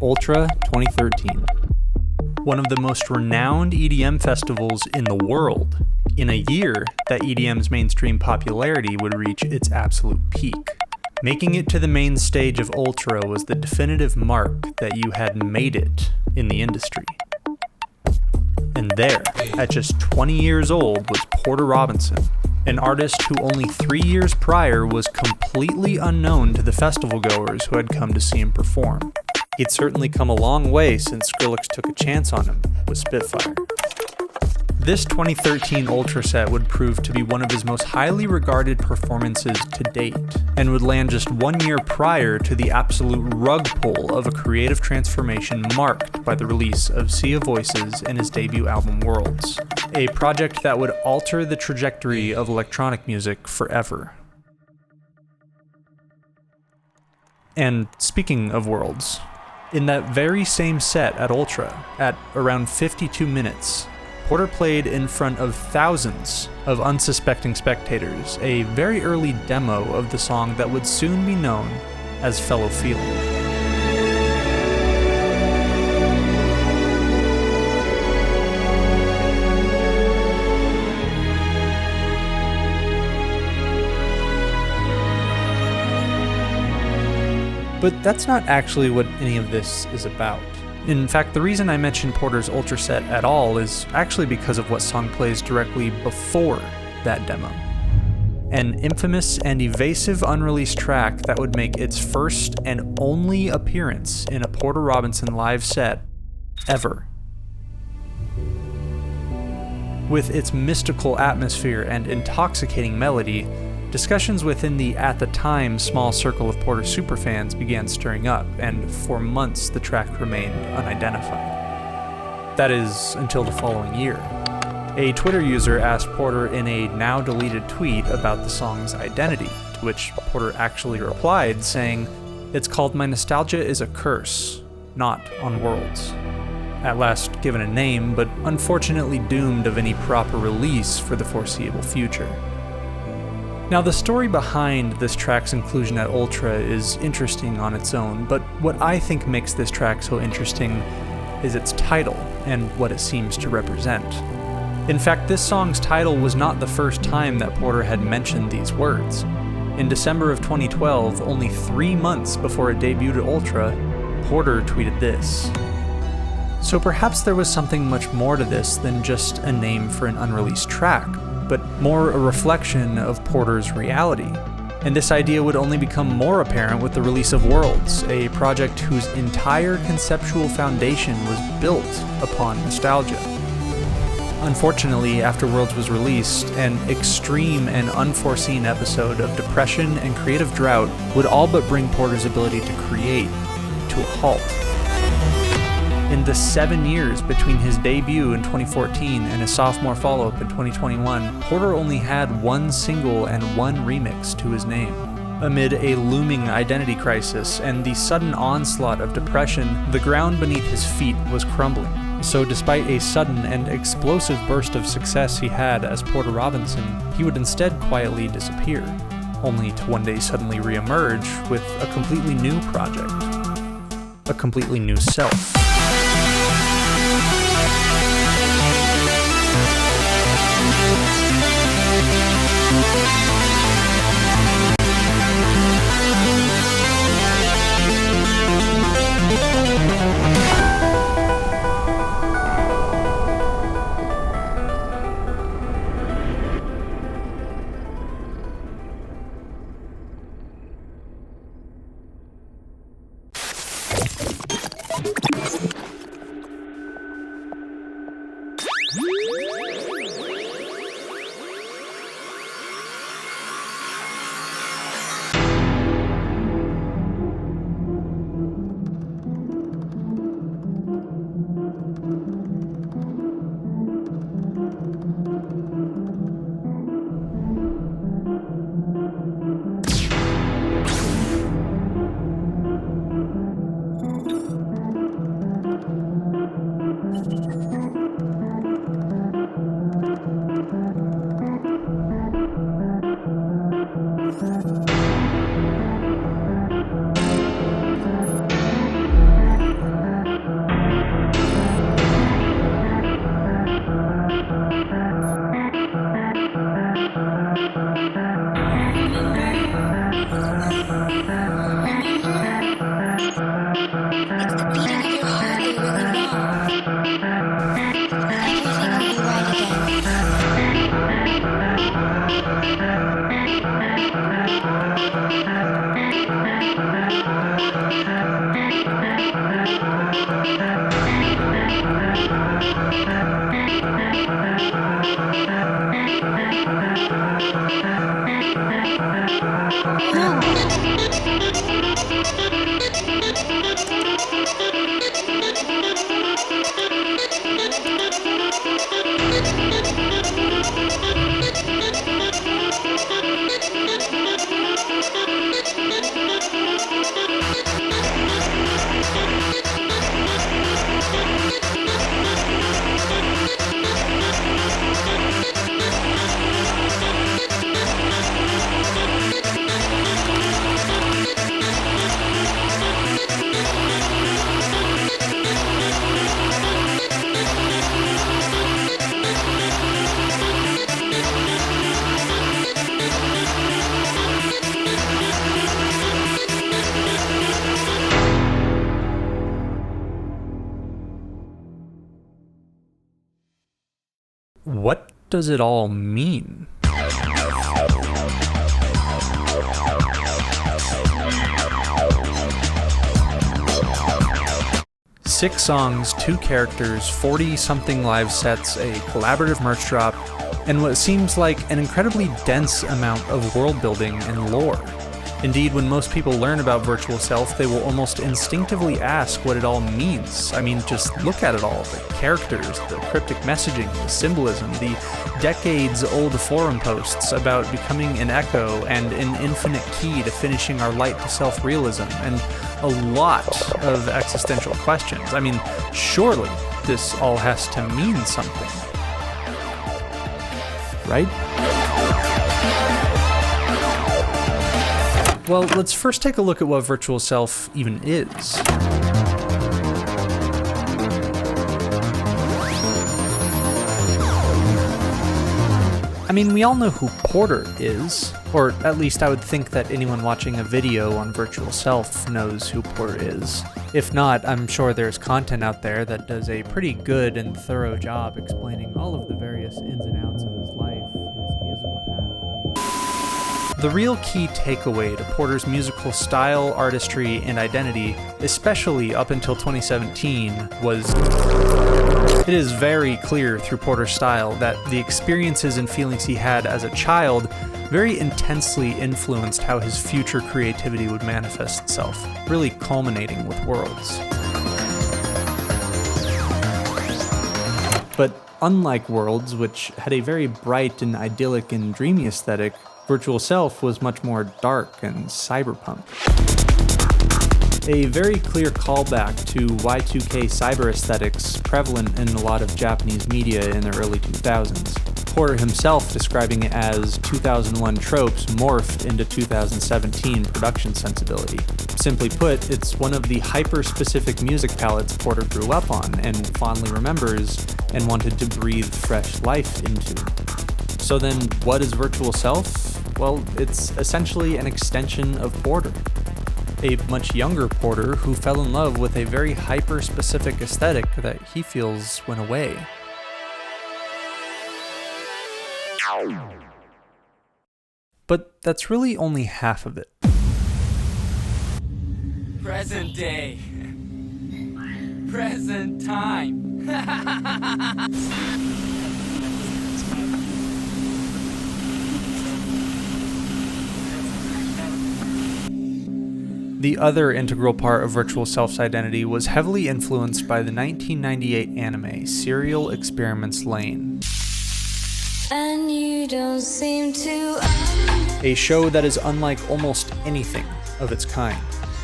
Ultra 2013. One of the most renowned EDM festivals in the world, in a year that EDM's mainstream popularity would reach its absolute peak. Making it to the main stage of Ultra was the definitive mark that you had made it in the industry. And there, at just 20 years old, was Porter Robinson, an artist who only 3 years prior was completely unknown to the festival goers who had come to see him perform. He'd certainly come a long way since Skrillex took a chance on him with Spitfire. This 2013 Ultra set would prove to be one of his most highly regarded performances to date, and would land just 1 year prior to the absolute rug pull of a creative transformation marked by the release of Sea of Voices and his debut album Worlds, a project that would alter the trajectory of electronic music forever. And speaking of Worlds, in that very same set at Ultra, at around 52 minutes, Porter played in front of thousands of unsuspecting spectators a very early demo of the song that would soon be known as Fellow Feeling. But that's not actually what any of this is about. In fact, the reason I mentioned Porter's Ultra set at all is actually because of what song plays directly before that demo. An infamous and evasive unreleased track that would make its first and only appearance in a Porter Robinson live set ever. With its mystical atmosphere and intoxicating melody, discussions within the, at the time, small circle of Porter superfans began stirring up, and for months the track remained unidentified. That is, until the following year. A Twitter user asked Porter in a now-deleted tweet about the song's identity, to which Porter actually replied, saying, "It's called My Nostalgia is a Curse, not on Worlds." At last given a name, but unfortunately doomed of any proper release for the foreseeable future. Now, the story behind this track's inclusion at Ultra is interesting on its own, but what I think makes this track so interesting is its title and what it seems to represent. In fact, this song's title was not the first time that Porter had mentioned these words. In December of 2012, only 3 months before it debuted at Ultra, Porter tweeted this. So perhaps there was something much more to this than just a name for an unreleased track, but more a reflection of Porter's reality. And this idea would only become more apparent with the release of Worlds, a project whose entire conceptual foundation was built upon nostalgia. Unfortunately, after Worlds was released, an extreme and unforeseen episode of depression and creative drought would all but bring Porter's ability to create to a halt. In the 7 years between his debut in 2014 and his sophomore follow-up in 2021, Porter only had 1 single and 1 remix to his name. Amid a looming identity crisis and the sudden onslaught of depression, the ground beneath his feet was crumbling. So despite a sudden and explosive burst of success he had as Porter Robinson, he would instead quietly disappear, only to one day suddenly re-emerge with a completely new project, a completely new self. what does it all mean? 6 songs, 2 characters, 40-something live sets, a collaborative merch drop, and what seems like an incredibly dense amount of world building and lore. Indeed, when most people learn about Virtual Self, they will almost instinctively ask what it all means. I mean, just look at it all. The characters, the cryptic messaging, the symbolism, the decades-old forum posts about becoming an echo and an infinite key to finishing our light to self-realism, and a lot of existential questions. I mean, surely this all has to mean something, right? Well, let's first take a look at what Virtual Self even is. I mean, we all know who Porter is, or at least I would think that anyone watching a video on Virtual Self knows who Porter is. If not, I'm sure there's content out there that does a pretty good and thorough job explaining all of the various ins and outs of his life, his musical path. The real key takeaway to Porter's musical style, artistry, and identity, especially up until 2017, was it is very clear through Porter's style that the experiences and feelings he had as a child very intensely influenced how his future creativity would manifest itself, really culminating with Worlds. But unlike Worlds, which had a very bright and idyllic and dreamy aesthetic, Virtual Self was much more dark and cyberpunk. A very clear callback to Y2K cyber aesthetics prevalent in a lot of Japanese media in the early 2000s. Porter himself describing it as 2001 tropes morphed into 2017 production sensibility. Simply put, it's one of the hyper-specific music palettes Porter grew up on and fondly remembers and wanted to breathe fresh life into. So then, what is Virtual Self? Well, it's essentially an extension of Porter. A much younger Porter who fell in love with a very hyper-specific aesthetic that he feels went away. But that's really only half of it. Present day. Present time. The other integral part of Virtual Self's identity was heavily influenced by the 1998 anime Serial Experiments Lain. And you don't seem to. A show that is unlike almost anything of its kind.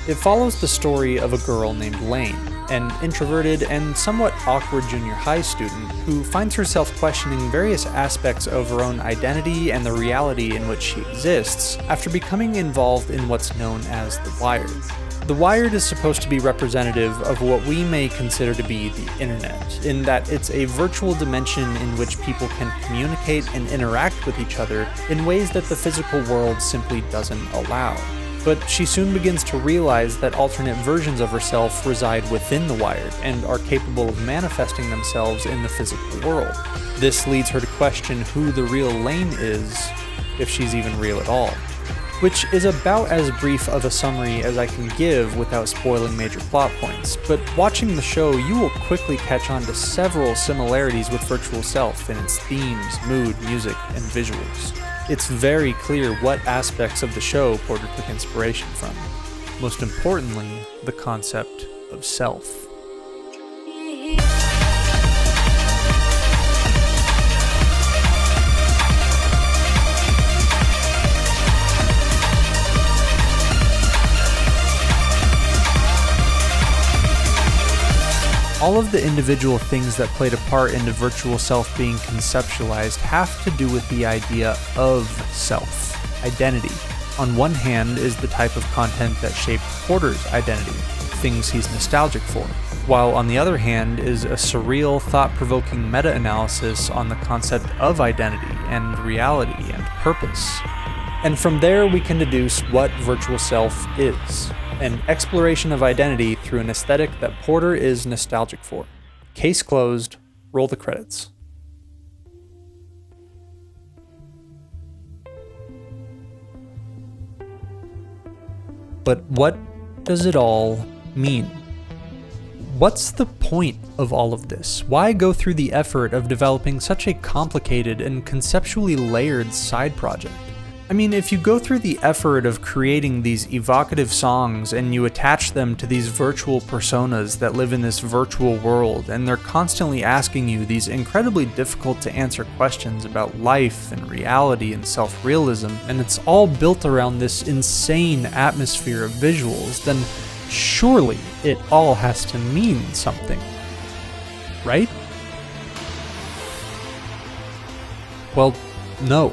It follows the story of a girl named Lane, an introverted and somewhat awkward junior high student who finds herself questioning various aspects of her own identity and the reality in which she exists after becoming involved in what's known as The Wired. The Wired is supposed to be representative of what we may consider to be the internet, in that it's a virtual dimension in which people can communicate and interact with each other in ways that the physical world simply doesn't allow. But she soon begins to realize that alternate versions of herself reside within the Wired and are capable of manifesting themselves in the physical world. This leads her to question who the real Lane is, if she's even real at all. Which is about as brief of a summary as I can give without spoiling major plot points, but watching the show you will quickly catch on to several similarities with Virtual Self in its themes, mood, music, and visuals. It's very clear what aspects of the show Porter took inspiration from. Most importantly, the concept of self. All of the individual things that played a part into Virtual Self being conceptualized have to do with the idea of self, identity. On one hand is the type of content that shaped Porter's identity, things he's nostalgic for, while on the other hand is a surreal, thought-provoking meta-analysis on the concept of identity and reality and purpose. And from there we can deduce what Virtual Self is. An exploration of identity through an aesthetic that Porter is nostalgic for. Case closed, roll the credits. But what does it all mean? What's the point of all of this? Why go through the effort of developing such a complicated and conceptually layered side project? I mean, if you go through the effort of creating these evocative songs and you attach them to these virtual personas that live in this virtual world, and they're constantly asking you these incredibly difficult to answer questions about life and reality and self-realism, and it's all built around this insane atmosphere of visuals, then surely it all has to mean something, right? Well, no.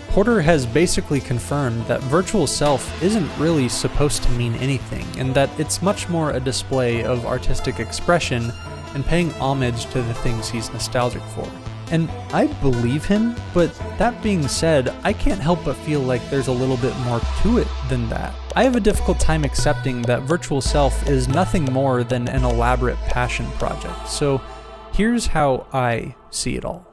Porter has basically confirmed that virtual self isn't really supposed to mean anything, and that it's much more a display of artistic expression and paying homage to the things he's nostalgic for. And I believe him, but that being said, I can't help but feel like there's a little bit more to it than that. I have a difficult time accepting that virtual self is nothing more than an elaborate passion project, so here's how I see it all.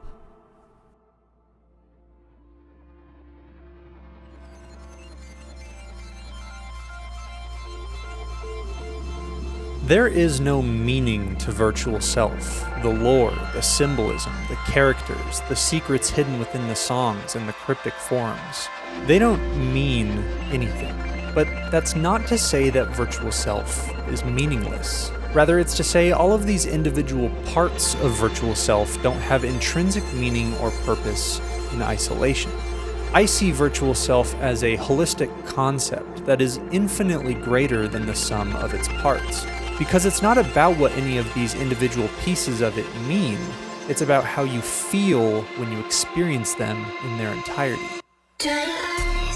There is no meaning to virtual self. The lore, the symbolism, the characters, the secrets hidden within the songs and the cryptic forms. They don't mean anything. But that's not to say that virtual self is meaningless. Rather, it's to say all of these individual parts of virtual self don't have intrinsic meaning or purpose in isolation. I see virtual self as a holistic concept that is infinitely greater than the sum of its parts. Because it's not about what any of these individual pieces of it mean, it's about how you feel when you experience them in their entirety.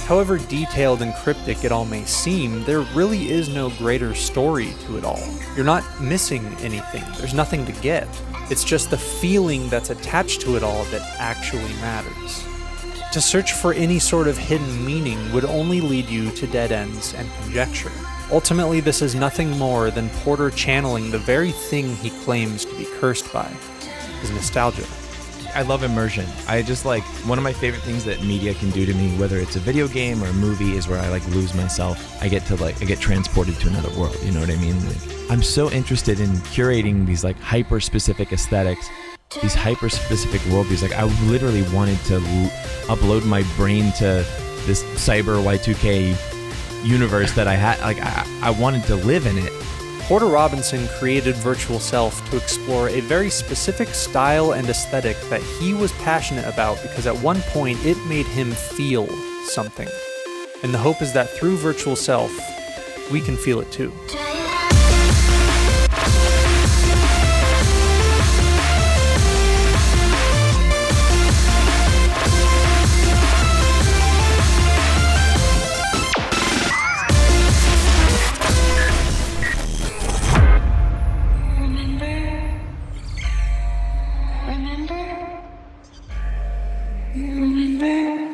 However detailed and cryptic it all may seem, there really is no greater story to it all. You're not missing anything, there's nothing to get. It's just the feeling that's attached to it all that actually matters. To search for any sort of hidden meaning would only lead you to dead ends and conjecture. Ultimately, this is nothing more than Porter channeling the very thing he claims to be cursed by, his nostalgia. I love immersion. One of my favorite things that media can do to me, whether it's a video game or a movie, is where I lose myself. I get transported to another world, you know what I mean? I'm so interested in curating these hyper-specific aesthetics, these hyper-specific worldviews. I literally wanted to upload my brain to this cyber Y2K universe that I had. I wanted to live in it. Porter Robinson created Virtual Self to explore a very specific style and aesthetic that he was passionate about because at one point it made him feel something. And the hope is that through Virtual Self, we can feel it too. Remember?